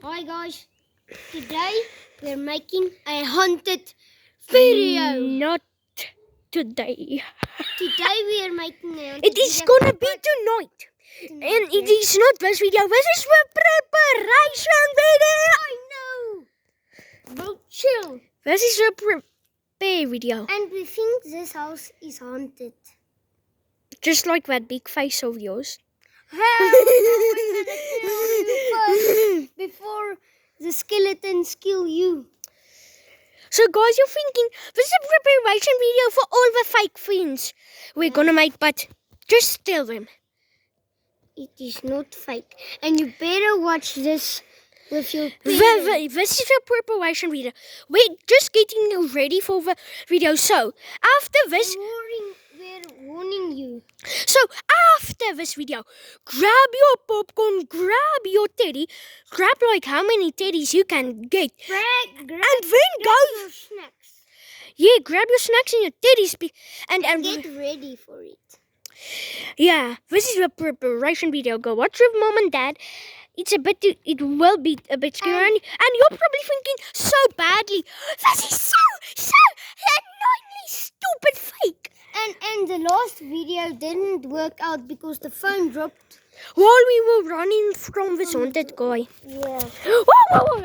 Hi guys, today we're making a haunted video. Not today. Today we are making a haunted It is video. gonna be tonight. And it is not this video. This is for preparation video. I know. But chill. This is a prepare video. And we think this house is haunted. Just like that big face of yours. Before the skeletons kill you. So guys, you're thinking this is a preparation video for all the fake friends we're gonna make, but just tell them. It is not fake. And you better watch this with your parents. This is a preparation video. We're just getting ready for the video. So after this, We're warning you. So after this video, grab your popcorn, grab your teddy, grab like how many teddies you can get, and then go. Your snacks. Yeah, grab your snacks and your teddies, and Get ready for it. yeah, this is a preparation video. Go watch with mom and dad. It will be a bit scary, and you're probably thinking so badly. This is so annoyingly stupid fake. And the last video didn't work out because the phone dropped. While we were running from this haunted guy. Yeah. Whoa,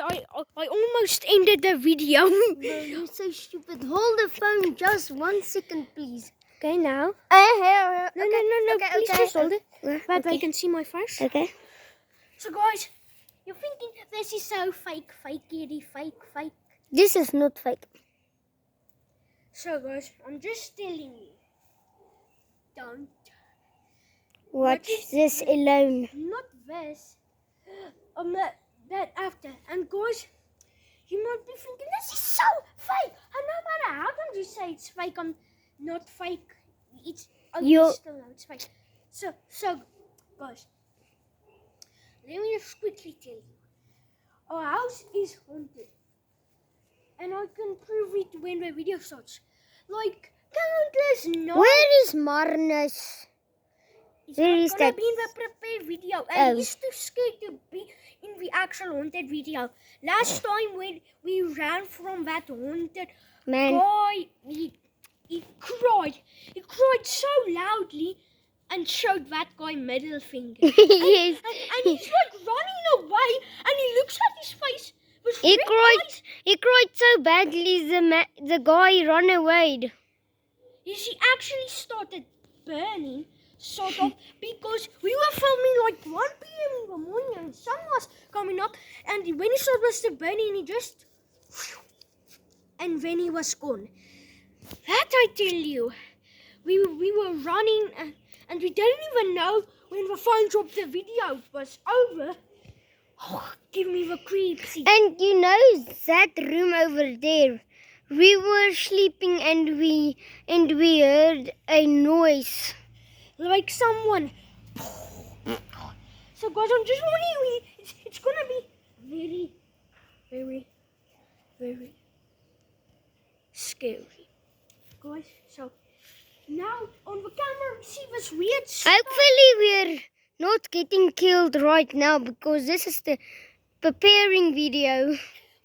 I almost ended the video. Bro, you're so stupid. Hold the phone just 1 second, please. Okay, now. No, No. Okay, Please just hold it. But okay. they can see my face. Okay. So, guys, you're thinking this is so fake. This is not fake. So, guys, I'm just telling you. Don't. Watch this alone. Not this. That after. And, guys, you might be thinking this is so fake. And no matter how can you say it's fake, I'm not fake. It's still no, it's fake. So, guys, let me just quickly tell you. Our house is haunted. And I can prove it when the video starts. Like, countless nights. Where is Marnus? It's Where not is gonna that? be in the prepared video. And Oh. he's too scared to be in the actual haunted video. Last time when we ran from that haunted Man. guy, he cried. He cried so loudly and showed that guy middle finger. Yes. And he's like running away, and he looks at his face with He red cried. eyes. He cried so badly. The guy ran away. He actually started burning, sort of, because we were filming like 1 p.m. in the morning and sun was coming up, and when he started burning, he just, and then he was gone. That I tell you, we were running, and we didn't even know when the phone dropped the video was over. Oh, give me the creeps. And you know that room over there. We were sleeping and we heard a noise. Like someone. So guys, I'm just warning you, it's gonna be very scary. Guys, so now on the camera we see this weird stuff. Hopefully we're not getting killed right now because this is the preparing video.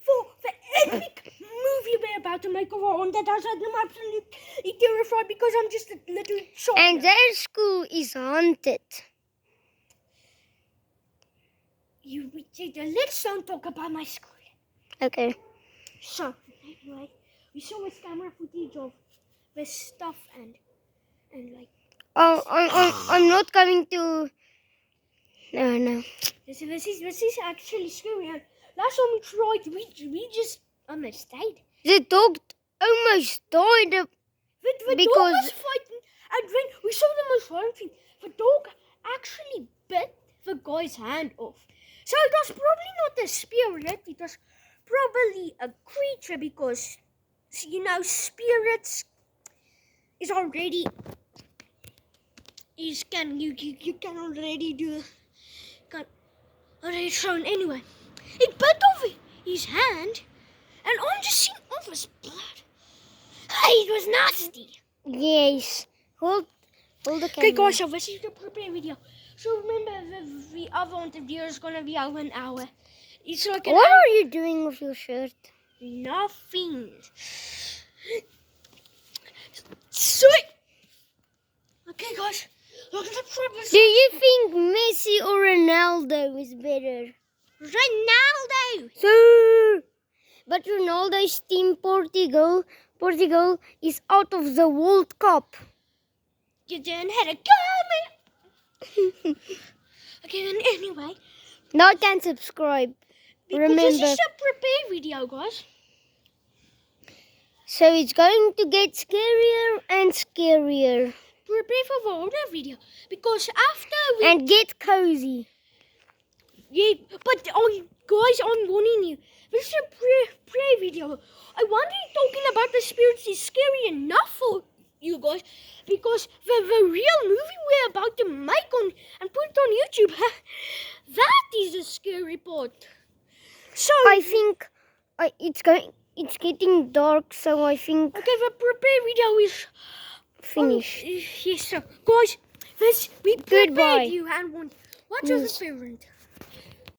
For the epic movie we're about to make of our haunted house. I'm absolutely terrified because I'm just a little child. And their school is haunted. Let's don't talk about my school. Okay. So, anyway, we saw this camera footage of this stuff and like. Oh, I'm not going to. No. This is actually scary. Last time we tried, we just almost died. The dog almost died. The Because- dog was fighting, and when we saw the most violent thing, the dog actually bit the guy's hand off. So it was probably not a spirit, it was probably a creature because, you know, spirits is already, you can already do, already shown anyway. It bit off his hand, and I'm just seeing all this blood. Hey, it was nasty. Yes. Hold the camera. Okay, guys, so this is the prepare video. So remember, the other haunted video is gonna be over an hour. It's like an What are you doing with your shirt? nothing. Sweet. Okay, guys. Look at the progress. Do you think Messi or Ronaldo is better? Ronaldo. Sir! But Ronaldo's team Portugal is out of the World Cup. You didn't have a go, man. Okay, then anyway. Like and subscribe. Because Remember. this is a prepare video, guys. So it's going to get scarier and scarier. Prepare for another video. Because after we... And get cozy. Yeah, but guys, I'm warning you. This is a pray video. I want to talking about the spirits is scary enough for you guys, because the real movie we're about to make on and put on YouTube, that is the scary part. So I think it's getting dark, so I think okay, the prepare video is finish. Yes, so guys, we Goodbye. prepared you and watch the parent.